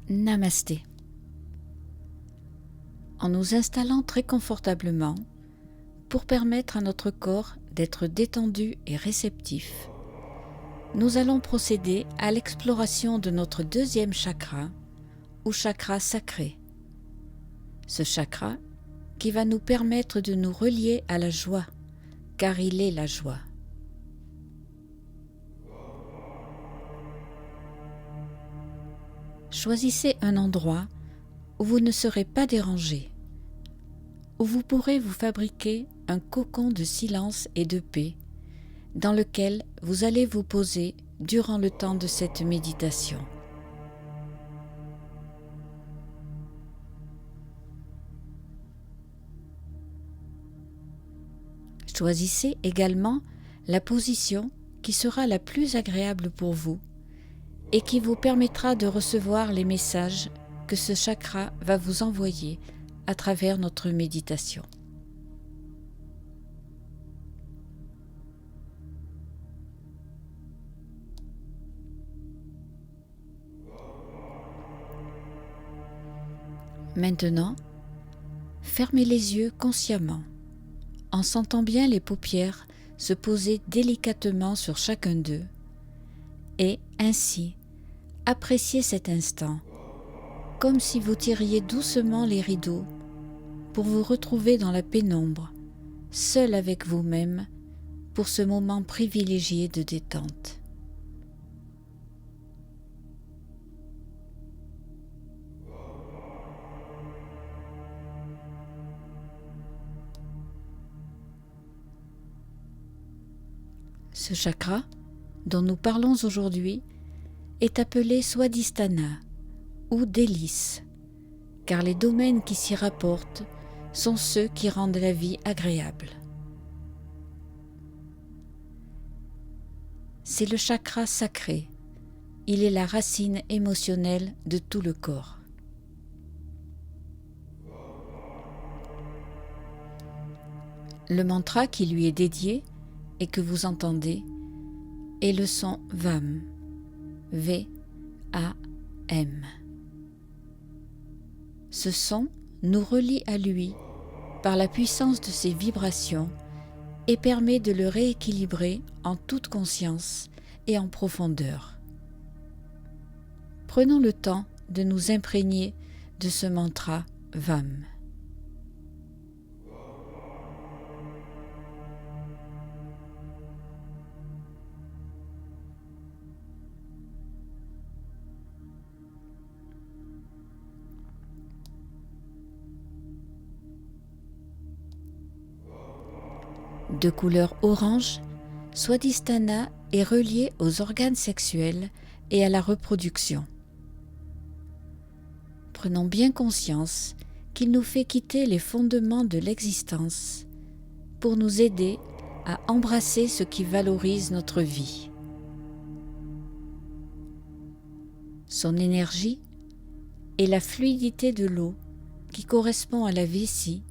Namasté. En nous installant très confortablement, pour permettre à notre corps d'être détendu et réceptif, nous allons procéder à l'exploration de notre deuxième chakra, ou chakra sacré. Ce chakra qui va nous permettre de nous relier à la joie, car il est la joie. Choisissez un endroit où vous ne serez pas dérangé, où vous pourrez vous fabriquer un cocon de silence et de paix dans lequel vous allez vous poser durant le temps de cette méditation. Choisissez également la position qui sera la plus agréable pour vous et qui vous permettra de recevoir les messages que ce chakra va vous envoyer à travers notre méditation. Maintenant, fermez les yeux consciemment, en sentant bien les paupières se poser délicatement sur chacun d'eux, et ainsi appréciez cet instant, comme si vous tiriez doucement les rideaux pour vous retrouver dans la pénombre, seul avec vous-même, pour ce moment privilégié de détente. Ce chakra, dont nous parlons aujourd'hui, est appelé Swadhisthana ou délice, car les domaines qui s'y rapportent sont ceux qui rendent la vie agréable. C'est le chakra sacré, il est la racine émotionnelle de tout le corps. Le mantra qui lui est dédié et que vous entendez est le son VAM, V-A-M. Ce son nous relie à lui par la puissance de ses vibrations et permet de le rééquilibrer en toute conscience et en profondeur. Prenons le temps de nous imprégner de ce mantra VAM. De couleur orange, Swadhisthana est relié aux organes sexuels et à la reproduction. Prenons bien conscience qu'il nous fait quitter les fondements de l'existence pour nous aider à embrasser ce qui valorise notre vie. Son énergie est la fluidité de l'eau qui correspond à la vessie,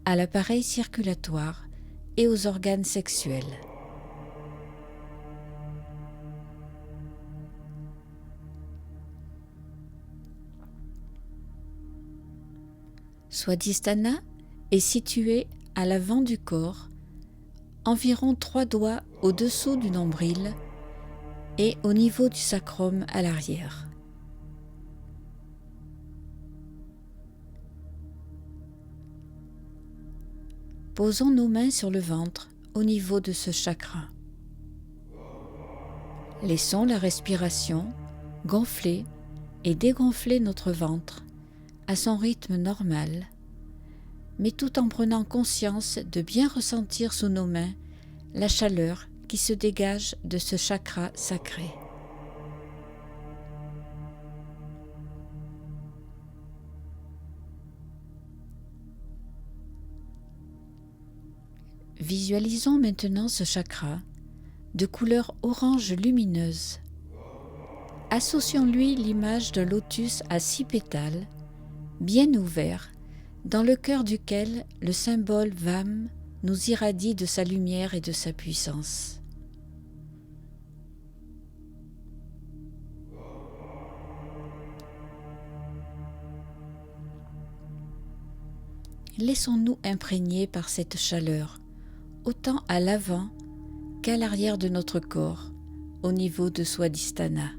à l'appareil circulatoire et aux organes sexuels. Swadhisthana est situé à l'avant du corps, environ 3 doigts au-dessous du nombril et au niveau du sacrum à l'arrière. Posons nos mains sur le ventre au niveau de ce chakra. Laissons la respiration gonfler et dégonfler notre ventre à son rythme normal, mais tout en prenant conscience de bien ressentir sous nos mains la chaleur qui se dégage de ce chakra sacré. Visualisons maintenant ce chakra de couleur orange lumineuse. Associons-lui l'image d'un lotus à 6 pétales, bien ouvert, dans le cœur duquel le symbole VAM nous irradie de sa lumière et de sa puissance. laissons-nous imprégner par cette chaleur, autant à l'avant qu'à l'arrière de notre corps, au niveau de Swadhisthana.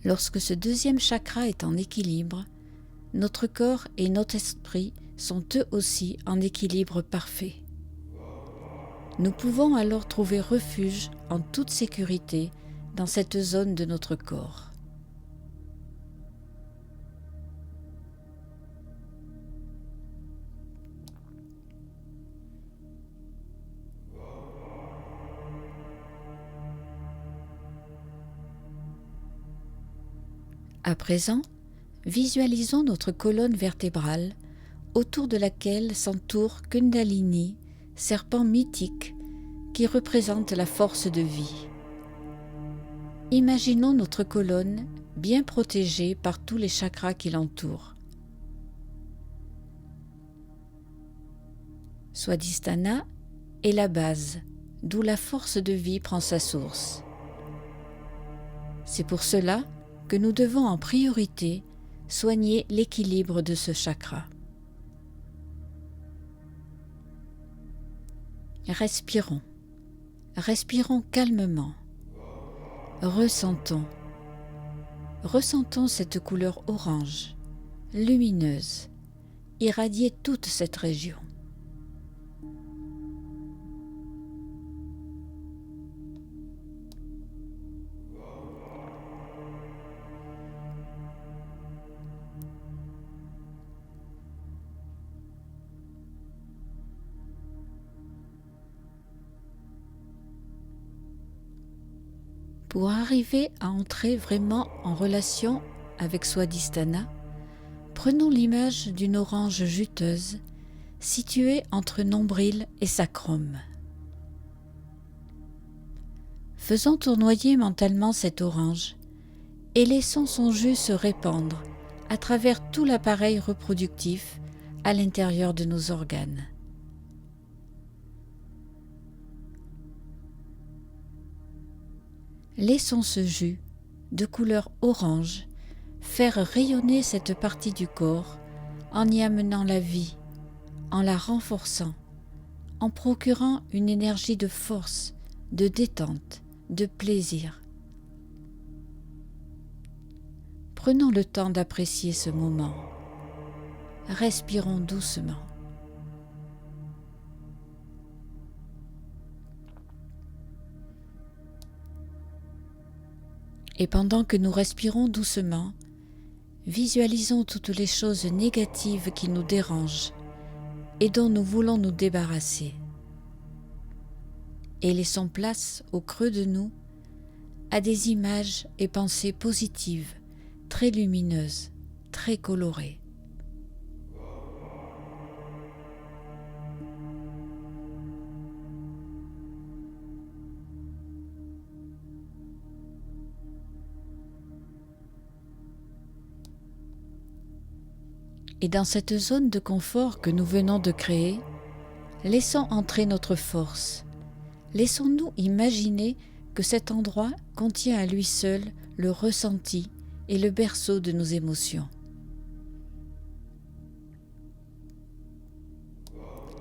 Lorsque ce deuxième chakra est en équilibre, notre corps et notre esprit sont eux aussi en équilibre parfait. Nous pouvons alors trouver refuge en toute sécurité dans cette zone de notre corps. À présent, visualisons notre colonne vertébrale autour de laquelle s'entoure Kundalini, serpent mythique qui représente la force de vie. Imaginons notre colonne bien protégée par tous les chakras qui l'entourent. Swadhisthana est la base, d'où la force de vie prend sa source. C'est pour cela que nous devons en priorité soigner l'équilibre de ce chakra. Respirons. Respirons calmement. Ressentons. Ressentons cette couleur orange, lumineuse, irradier toute cette région. Pour arriver à entrer vraiment en relation avec Swadhisthana, prenons l'image d'une orange juteuse située entre nombril et sacrum. Faisons tournoyer mentalement cette orange et laissons son jus se répandre à travers tout l'appareil reproductif à l'intérieur de nos organes. Laissons ce jus, de couleur orange, faire rayonner cette partie du corps en y amenant la vie, en la renforçant, en procurant une énergie de force, de détente, de plaisir. Prenons le temps d'apprécier ce moment. Respirons doucement. Et pendant que nous respirons doucement, visualisons toutes les choses négatives qui nous dérangent et dont nous voulons nous débarrasser. Et laissons place au creux de nous à des images et pensées positives, très lumineuses, très colorées. Et dans cette zone de confort que nous venons de créer, laissons entrer notre force. Laissons-nous imaginer que cet endroit contient à lui seul le ressenti et le berceau de nos émotions.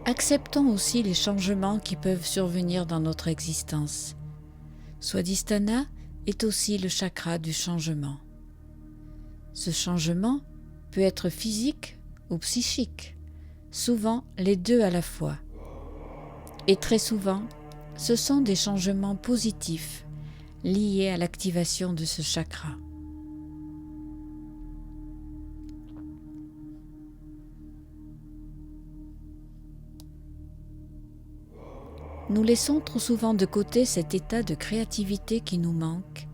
Acceptons aussi les changements qui peuvent survenir dans notre existence. Swadhisthana est aussi le chakra du changement. Ce changement peut être physique ou psychique, souvent les deux à la fois. Et très souvent, ce sont des changements positifs liés à l'activation de ce chakra. Nous laissons trop souvent de côté cet état de créativité qui nous manque,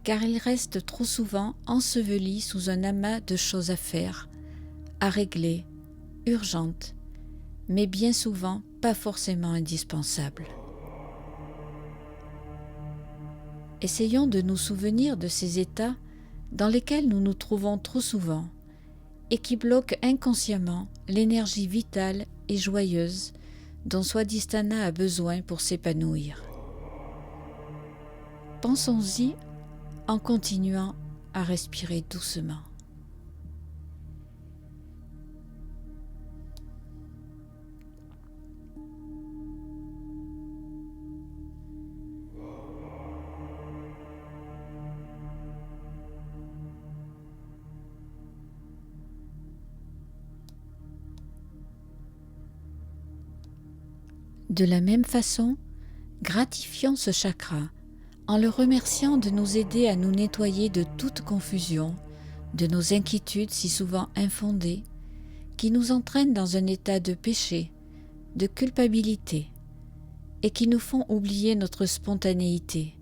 car il reste trop souvent enseveli sous un amas de choses à faire, à régler, urgentes, mais bien souvent pas forcément indispensables. Essayons de nous souvenir de ces états dans lesquels nous nous trouvons trop souvent et qui bloquent inconsciemment l'énergie vitale et joyeuse dont Swadhisthana a besoin pour s'épanouir. Pensons-y en continuant à respirer doucement. De la même façon, gratifions ce chakra en le remerciant de nous aider à nous nettoyer de toute confusion, de nos inquiétudes si souvent infondées, qui nous entraînent dans un état de péché, de culpabilité, et qui nous font oublier notre spontanéité,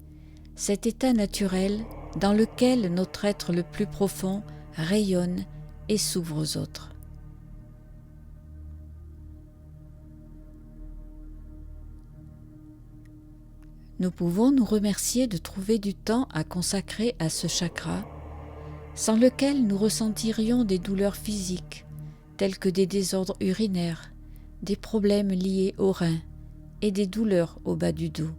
cet état naturel dans lequel notre être le plus profond rayonne et s'ouvre aux autres. Nous pouvons nous remercier de trouver du temps à consacrer à ce chakra, sans lequel nous ressentirions des douleurs physiques, telles que des désordres urinaires, des problèmes liés aux reins et des douleurs au bas du dos.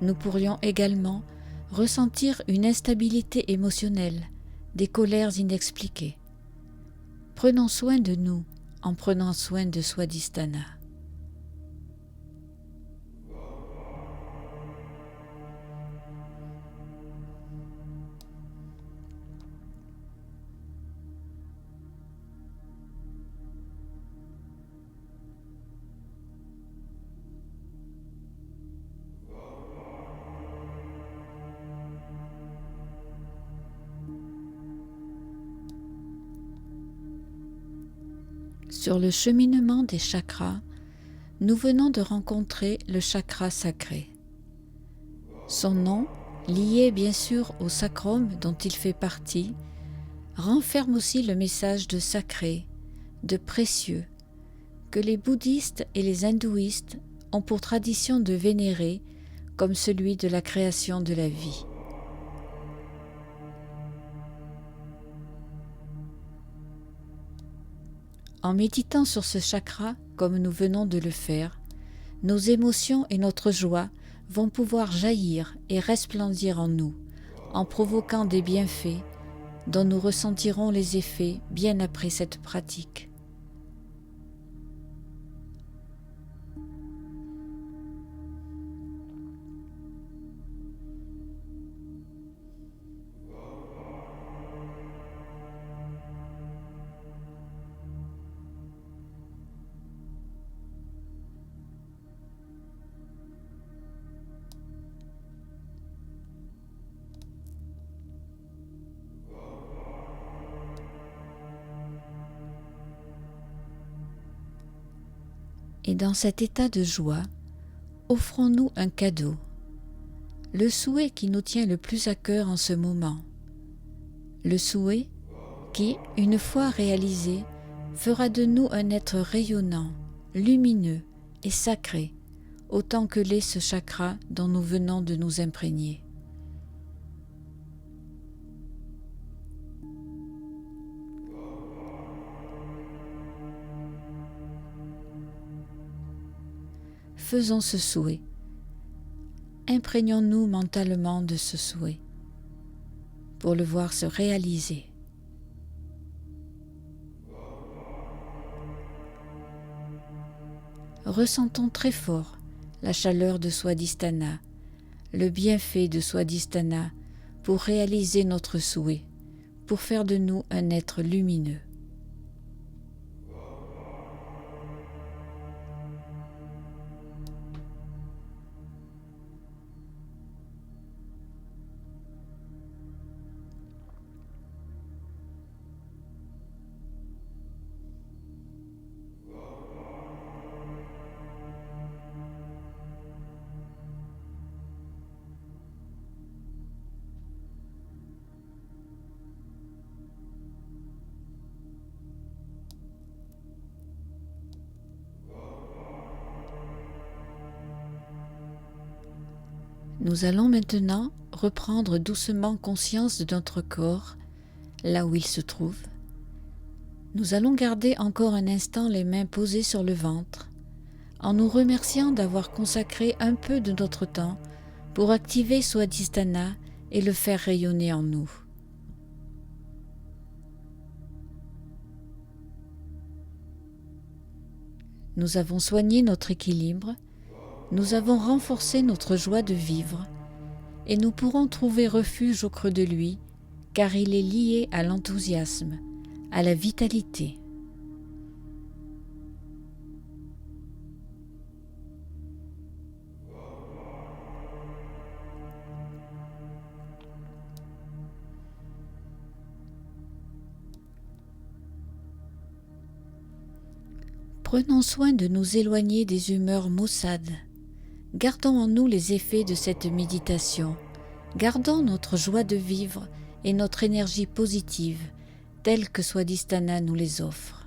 Nous pourrions également ressentir une instabilité émotionnelle, des colères inexpliquées. Prenons soin de nous en prenant soin de Swadhisthana. Sur le cheminement des chakras, nous venons de rencontrer le chakra sacré. Son nom, lié bien sûr au sacrum dont il fait partie, renferme aussi le message de sacré, de précieux, que les bouddhistes et les hindouistes ont pour tradition de vénérer comme celui de la création de la vie. En méditant sur ce chakra, comme nous venons de le faire, nos émotions et notre joie vont pouvoir jaillir et resplendir en nous, en provoquant des bienfaits dont nous ressentirons les effets bien après cette pratique. Et dans cet état de joie, offrons-nous un cadeau, le souhait qui nous tient le plus à cœur en ce moment, le souhait qui, une fois réalisé, fera de nous un être rayonnant, lumineux et sacré, autant que l'est ce chakra dont nous venons de nous imprégner. Faisons ce souhait. Imprégnons-nous mentalement de ce souhait pour le voir se réaliser. Ressentons très fort la chaleur de Swadhisthana, le bienfait de Swadhisthana pour réaliser notre souhait, pour faire de nous un être lumineux. Nous allons maintenant reprendre doucement conscience de notre corps, là où il se trouve, Nous allons garder encore un instant les mains posées sur le ventre, en nous remerciant d'avoir consacré un peu de notre temps pour activer Swadhisthana et le faire rayonner en nous. Nous avons soigné notre équilibre, nous avons renforcé notre joie de vivre et nous pourrons trouver refuge au creux de lui car il est lié à l'enthousiasme, à la vitalité. Prenons soin de nous éloigner des humeurs maussades. Gardons en nous les effets de cette méditation. Gardons notre joie de vivre et notre énergie positive, telle que Swadhisthana nous les offre.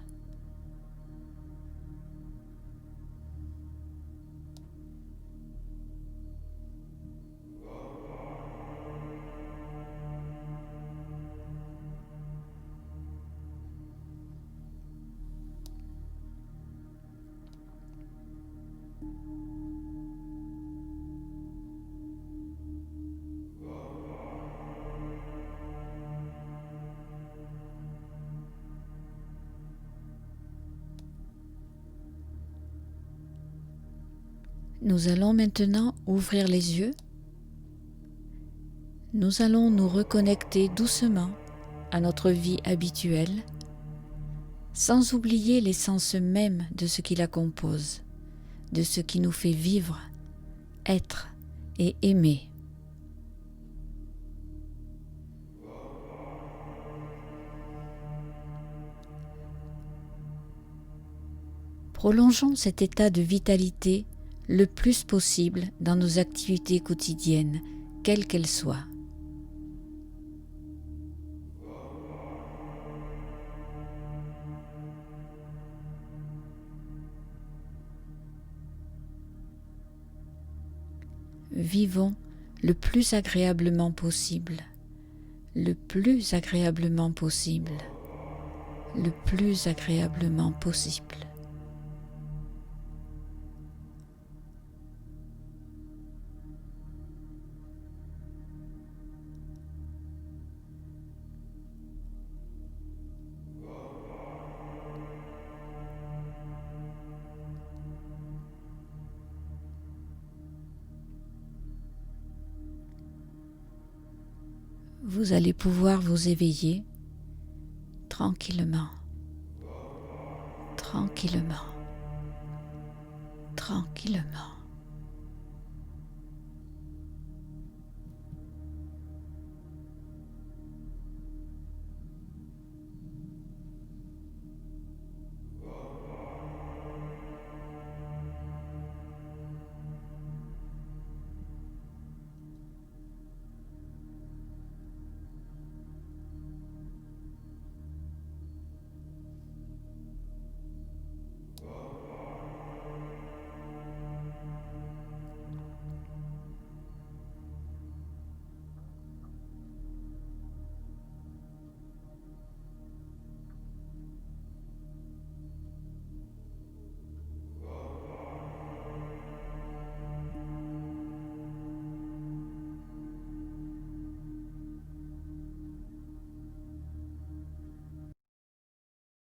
Nous allons maintenant ouvrir les yeux. Nous allons nous reconnecter doucement à notre vie habituelle, sans oublier l'essence même de ce qui la compose, de ce qui nous fait vivre, être et aimer. Prolongeons cet état de vitalité le plus possible dans nos activités quotidiennes, quelles qu'elles soient. Vivons le plus agréablement possible, le plus agréablement possible, le plus agréablement possible. Vous allez pouvoir vous éveiller tranquillement, tranquillement, tranquillement.